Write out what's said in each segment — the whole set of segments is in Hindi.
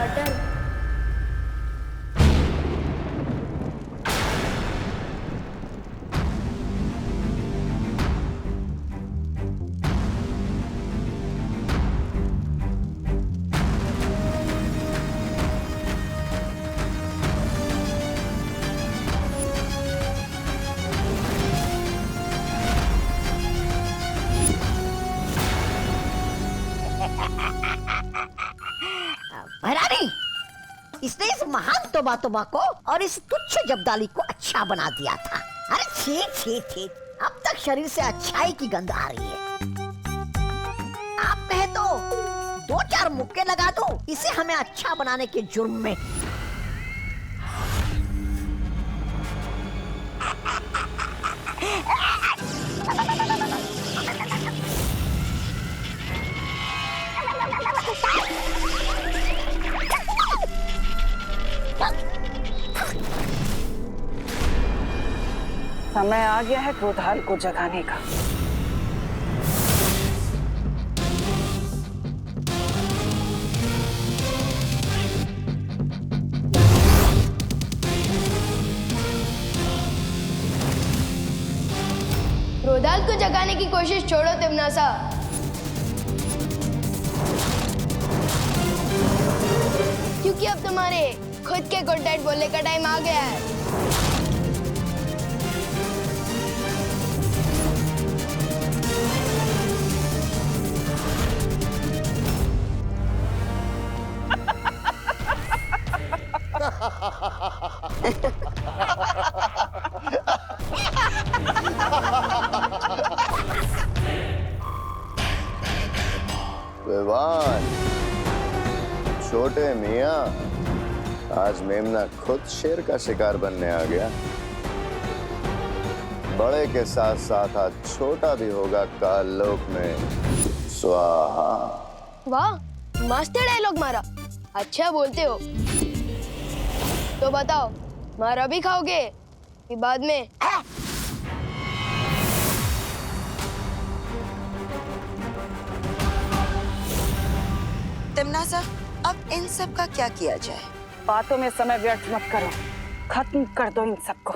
मैटर। भैरानी, इसने इस महान तोबा को और इस तुच्छ जब्दाली को अच्छा बना दिया था। अरे छी छी छी, अब तक शरीर से अच्छाई की गंध आ रही है। आप कहे तो 2-4 मुक्के लगा दो इसे हमें अच्छा बनाने के जुर्म में। समय आ गया है क्रोधाल को जगाने का। क्रोधाल को जगाने की कोशिश छोड़ो तिमनासा। क्योंकि अब तुम्हारे खुद के गुड नाइट बोलने का टाइम आ गया है। विवान, छोटे मियाँ, आज मेमना खुद शेर का शिकार बनने आ गया। बड़े के साथ साथ आज छोटा भी होगा काल लोक में। स्वाहा। वाह, मस्त डायलॉग मारा। अच्छा बोलते हो। तो बताओ, मारा भी खाओगे कि बाद में? तिमनासा, अब इन सब का क्या किया जाए? बातों में समय व्यर्थ मत करो, खत्म कर दो इन सबको।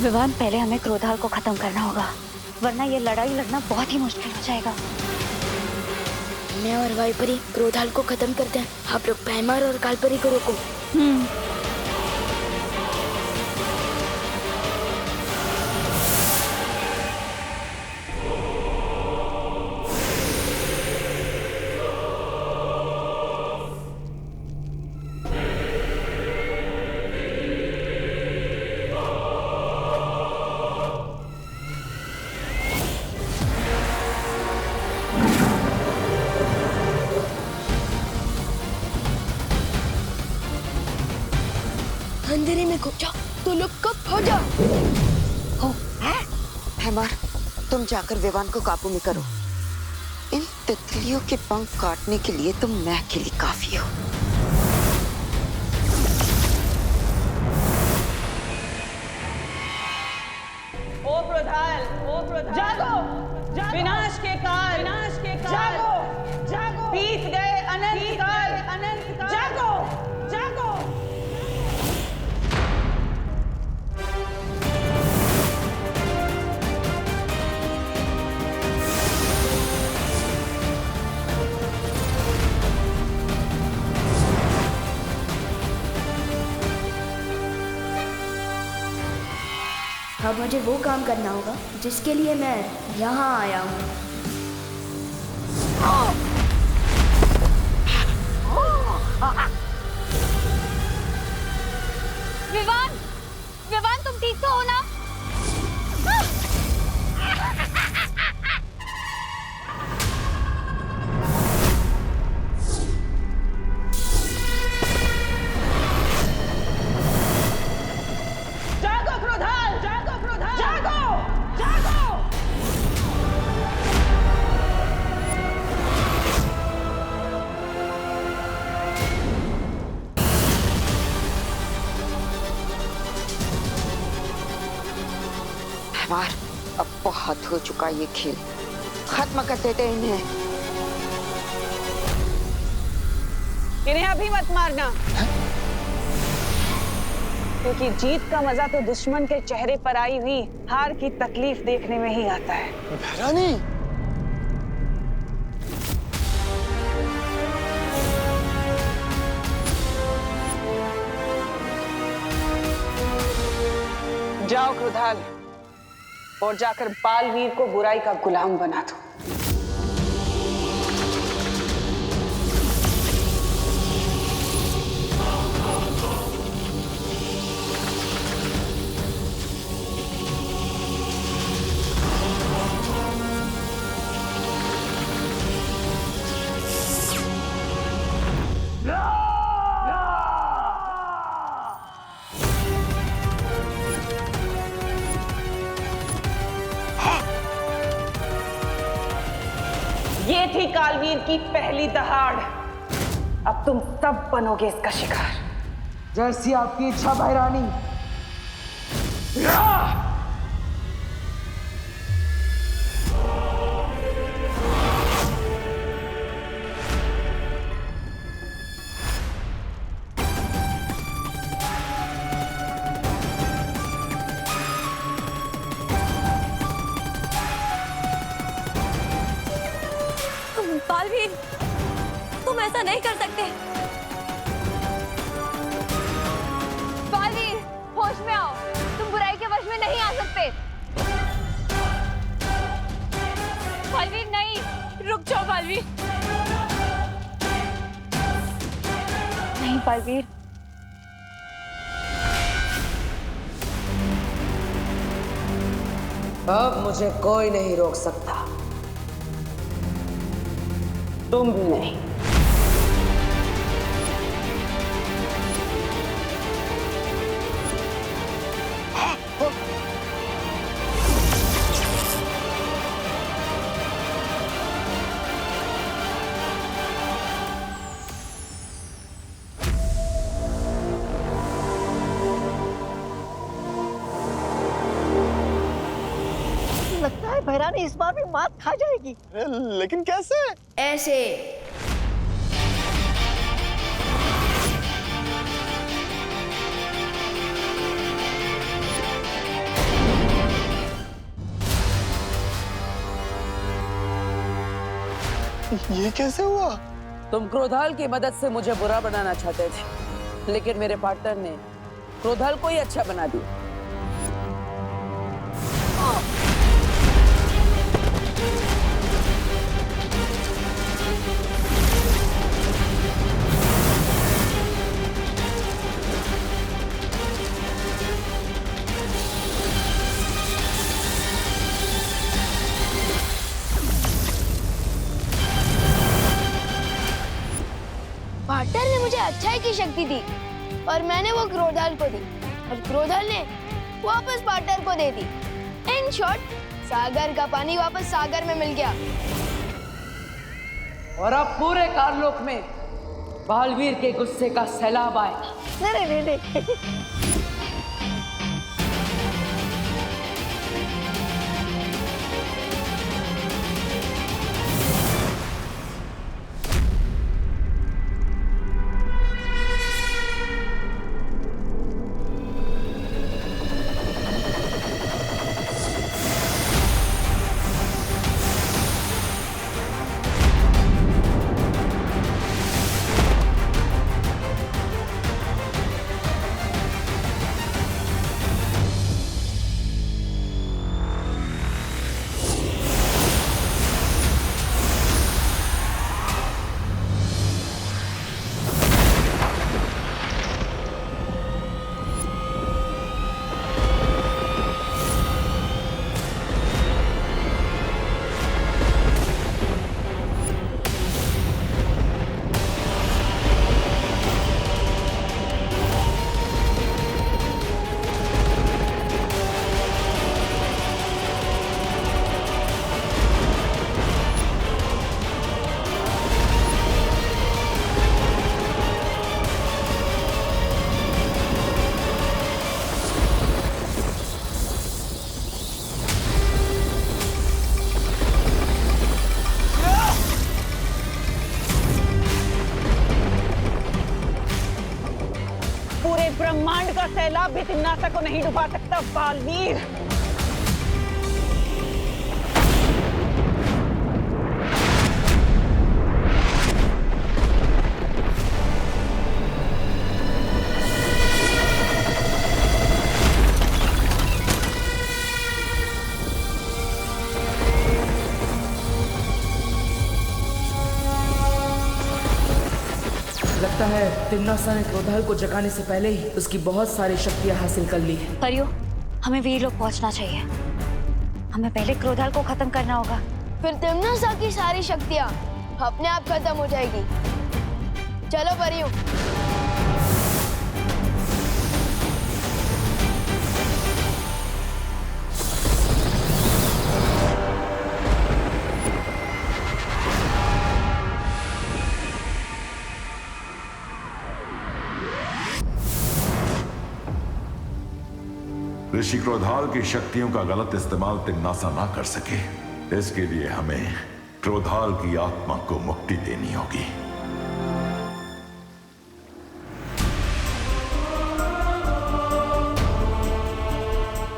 विवान, पहले हमें क्रोधाल को खत्म करना होगा, वरना ये लड़ाई लड़ना बहुत ही मुश्किल हो जाएगा। मैं और वाइपरी क्रोधाल को खत्म करते हैं। आप लोग पैमार और कालपरी को रोको। अंधेरे में घुस जाओ तो लोग कब हो जाओ। हो, हैमर, तुम जाकर विवान को काबू में करो। इन तितलियों के पंख काटने के लिए तुम मैं अकेली काफी हो। ओ क्रोधाल, जागो, विनाश के काल, जागो, बीत गए अनंत काल, जागो, जागो। अब मुझे वो काम करना होगा जिसके लिए मैं यहाँ आया हूँ। विवान, विवान, तुम ठीक तो हो ना? जागो क्रोधाल, जागो, जागो। भैमार, अब बहुत हो चुका ये खेल, खत्म कर देते इन्हें। इन्हें अभी मत मारना, क्योंकि जीत का मजा तो दुश्मन के चेहरे पर आई हुई हार की तकलीफ देखने में ही आता है। भैरानी, जाओ क्रोधाल, और जाकर बालवीर को बुराई का गुलाम बना दो। ये थी कालवीर की पहली दहाड़, अब तुम सब बनोगे इसका शिकार। जैसी आपकी इच्छा भैरानी। बालवीर, तुम ऐसा नहीं कर सकते। बालवीर, होश में आओ, तुम बुराई के वश में नहीं आ सकते। बालवीर नहीं, रुक जाओ बालवीर। नहीं बालवीर, अब मुझे कोई नहीं रोक सकता, तुम भी नहीं। लगता है भैरानी इस बार भी मात खा जाएगी। लेकिन कैसे? ऐसे। ये कैसे हुआ? तुम क्रोधाल की मदद से मुझे बुरा बनाना चाहते थे, लेकिन मेरे पार्टनर ने क्रोधाल को ही अच्छा बना दिया। पार्टनर ने मुझे अच्छाई की शक्ति दी और मैंने वो क्रोधाल को दी और क्रोधाल ने वापस पार्टनर को दे दी। इन शॉर्ट, सागर का पानी वापस सागर में मिल गया। और अब पूरे कारलोक में बालवीर के गुस्से का सैलाब आएगा। नहीं नहीं नहीं। ब्रह्मांड का सैलाब भी तिम्नासा को नहीं डुबा सकता बालवीर। लगता है तिम्नासा ने क्रोधाल को जगाने से पहले ही उसकी बहुत सारी शक्तियां हासिल कर ली है। परियो, हमें वीर लोग पहुंचना चाहिए। हमें पहले क्रोधाल को खत्म करना होगा। फिर तिम्नासा की सारी शक्तियाँ अपने आप खत्म हो जाएगी। चलो परियों। ऋषि क्रोधाल की शक्तियों का गलत इस्तेमाल तिम्नासा ना कर सके, इसके लिए हमें क्रोधाल की आत्मा को मुक्ति देनी होगी।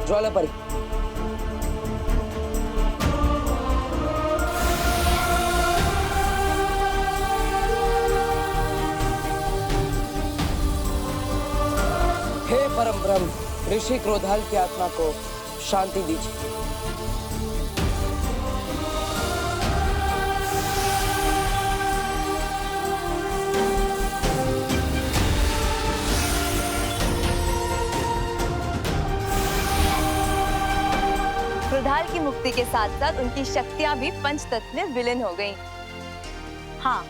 ज्वालापरी, हे परम ब्रह्म, ऋषि क्रोधाल की आत्मा को शांति दीजिए। क्रोधाल की मुक्ति के साथ साथ उनकी शक्तियां भी पंचतत्व में विलीन हो गईं। हाँ,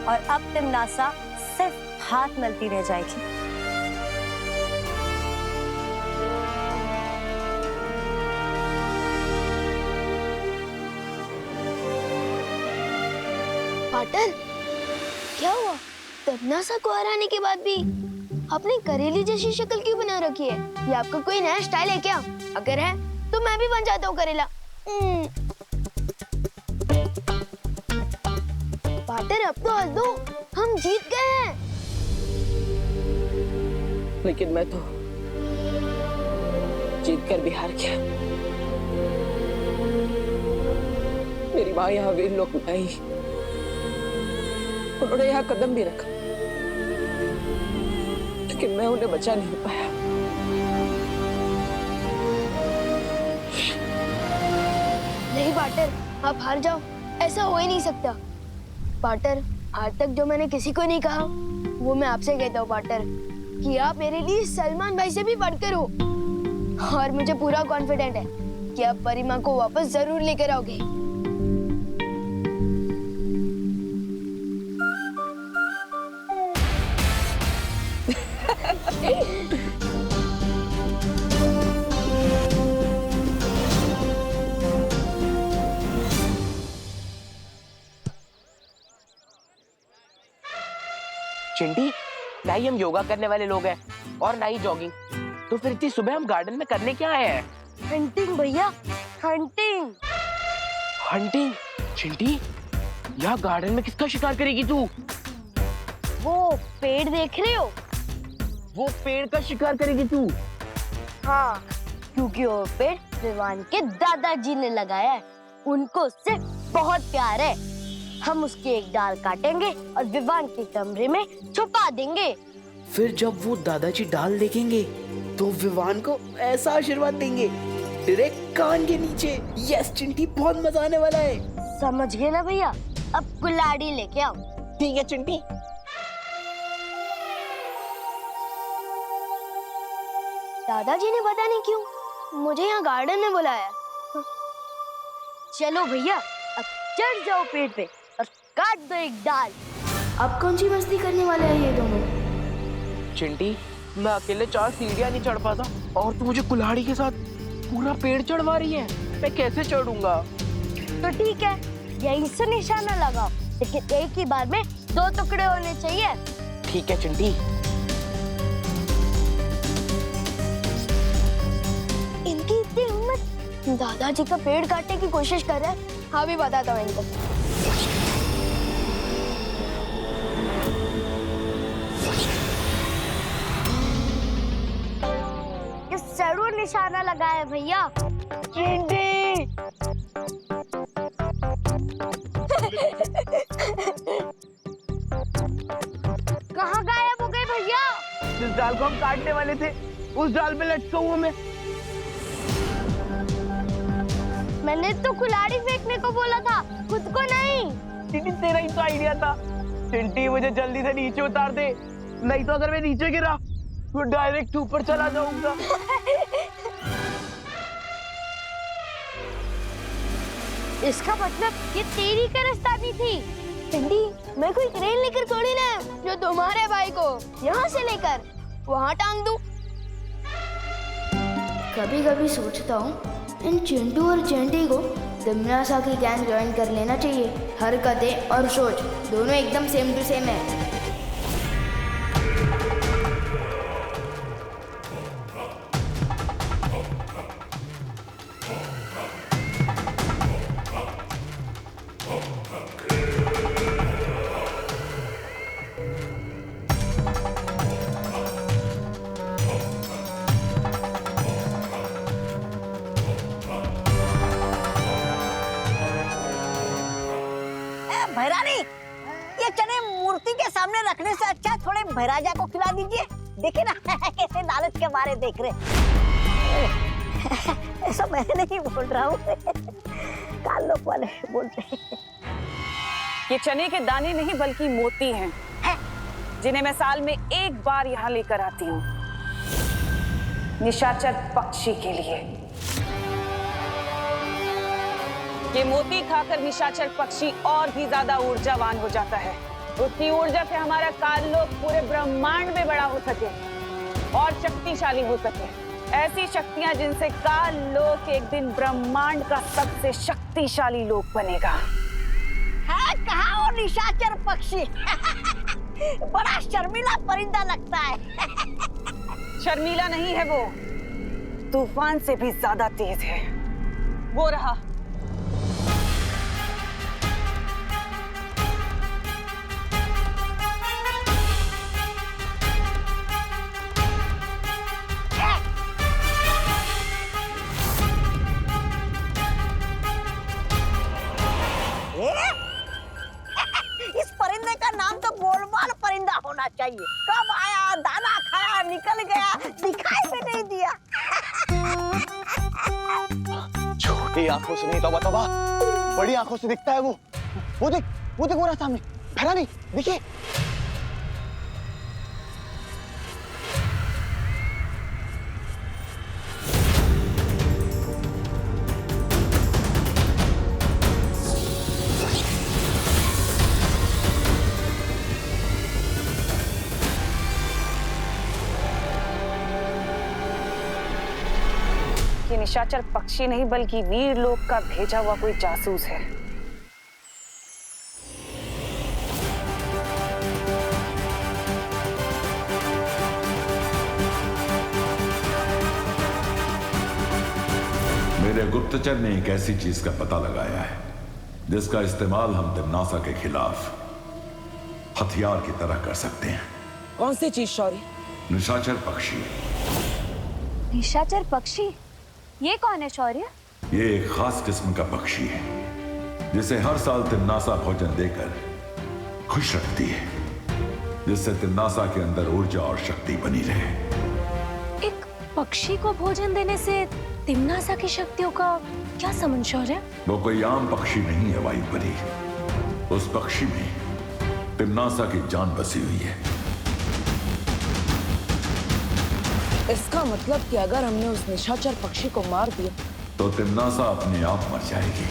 और अब तिम्नासा सिर्फ हाथ मलती रह जाएगी। पाटर, क्या हुआ? तिम्नासा को हराने के बाद भी आपने करेली जैसी शक्ल क्यों बना रखी है? ये आपका कोई नया स्टाइल है क्या? अगर है तो मैं भी बन जाता हूँ करेला। पाटर, अब तो हंस दो, हम जीत गए हैं। लेकिन मैं तो जीत कर भी हार गया। मेरी माँ यहाँ वीर लोक में आई, उन्होंने यहाँ कदम भी रखा, लेकिन मैं उन्हें बचा नहीं पाया। नहीं पाटर, आप हार जाओ, ऐसा हो ही नहीं सकता। पाटर, आज तक जो मैंने किसी को नहीं कहा वो मैं आपसे कहता हूँ पाटर, कि आप मेरे लिए सलमान भाई से भी बढ़कर हो। और मुझे पूरा कॉन्फिडेंट है कि आप परिमा को वापस जरूर लेकर आओगे। चिंटी, ना ही हम योगा करने वाले लोग हैं और ना ही जॉगिंग, तो फिर इतनी सुबह हम गार्डन में करने क्या आए हैं? हंटिंग भैया, हंटिंग। हंटिंग? चिंटी, यहाँ गार्डन में किसका शिकार करेगी तू? वो पेड़ देख रहे हो? वो पेड़ का शिकार करेगी तू? हाँ, क्योंकि वो पेड़ विवान के दादाजी ने लगाया है। उनको उससे बहुत प्यार है। हम उसकी एक डाल काटेंगे और विवान के कमरे में छुपा देंगे। फिर जब वो दादाजी डाल देखेंगे तो विवान को ऐसा आशीर्वाद देंगे, डायरेक्ट कान के नीचे। यस चिंटी, बहुत मजा आने वाला है। समझ गए ना भैया? अब कुल्हाड़ी लेके आओ। ठीक है चिंटी। दादाजी ने पता नहीं क्यों मुझे यहाँ गार्डन में बुलाया। चलो भैया, अब चढ़ जाओ पेड़ पे और काट दो एक डाल। अब कौन सी मस्ती करने वाले हैं ये दोनों? चिंटी, मैं अकेले 4 सीढ़ियाँ नहीं चढ़ पाता और तू मुझे कुल्हाड़ी के साथ पूरा पेड़ चढ़वा रही है। मैं कैसे चढ़ूंगा? तो ठीक है, यहीं से निशाना लगाओ, लेकिन एक ही बार में 2 टुकड़े होने चाहिए। ठीक है चिंटी। इनकी इतनी हिम्मत, दादाजी का पेड़ काटने की कोशिश कर रहा है। हाँ, भी बताता हूँ इनको। निशाना लगाया है भैया। चिंटी कहाँ गायब हो गए भैया? जिस डाल को हम काटने वाले थे उस डाल पे लटका हूँ मैं। मैंने तो कुल्हाड़ी फेंकने को बोला था, खुद को नहीं। चिंटी तेरा ही तो आइडिया था। चिंटी मुझे जल्दी से नीचे उतार दे, नहीं तो अगर मैं नीचे गिरा तो डायरेक्ट ऊपर चला जाऊंगा। इसका मतलब ये तेरी कारस्तानी थी। चिंटी, मैं कोई क्रेन लेकर थोड़ी ना जो तुम्हारे भाई को यहाँ से लेकर वहाँ टांग दूं। कभी कभी सोचता हूँ इन चिंटू और चिंटी को तिमनासा की गैंग ज्वाइन कर लेना चाहिए। हरकतें और सोच दोनों एकदम सेम टू सेम है। भैरानी, ये चने मूर्ति के सामने रखने से अच्छा थोड़े भैराजा को खिला दीजिए। देखिए ना कैसे लालच के मारे देख रहे। ऐसा मैं नहीं बोल रहा हूँ, काल लोग वाले बोलते हैं। ये चने के दाने नहीं बल्कि मोती हैं, जिन्हें मैं साल में एक बार यहाँ लेकर आती हूँ निशाचर पक्षी के लिए। ये मोती खाकर निशाचर पक्षी और भी ज्यादा ऊर्जावान हो जाता है। उसकी ऊर्जा से हमारा काललोक पूरे ब्रह्मांड में बड़ा हो सके और शक्तिशाली हो सके। ऐसी शक्तियां जिनसे काललोक एक दिन ब्रह्मांड का सबसे शक्तिशाली लोक बनेगा। है कहाँ वो निशाचर पक्षी? बड़ा शर्मीला परिंदा लगता है। शर्मीला नहीं है वो, तूफान से भी ज्यादा तेज है। वो रहा। इस परिंदे का नाम तो गोलमाल परिंदा होना चाहिए। कब आया, दाना खाया, निकल गया, दिखाई भी नहीं दिया। छोटी आंखों से नहीं तौबा तौबा, बड़ी आंखों से दिखता है वो देख वो रहा सामने। भैरानी देखिए। ये निशाचर पक्षी नहीं बल्कि वीर लोक का भेजा हुआ कोई जासूस है। मेरे गुप्तचर ने एक ऐसी चीज का पता लगाया है जिसका इस्तेमाल हम तिमनासा के खिलाफ हथियार की तरह कर सकते हैं। कौन सी चीज शौर्य? निशाचर पक्षी। निशाचर पक्षी? ये कौन है शौर्य? ये एक खास किस्म का पक्षी है जिसे हर साल तिमनासा भोजन देकर खुश रखती है, जिससे तिमनासा के अंदर ऊर्जा और शक्ति बनी रहे। एक पक्षी को भोजन देने से तिमनासा की शक्तियों का क्या संबंध शौर्य? वो कोई आम पक्षी नहीं है वायु परी। उस पक्षी में तिमनासा की जान बसी हुई है। इसका मतलब कि अगर हमने उस निशाचर पक्षी को मार दिया तो तिमनासा अपने आप मर जाएगी।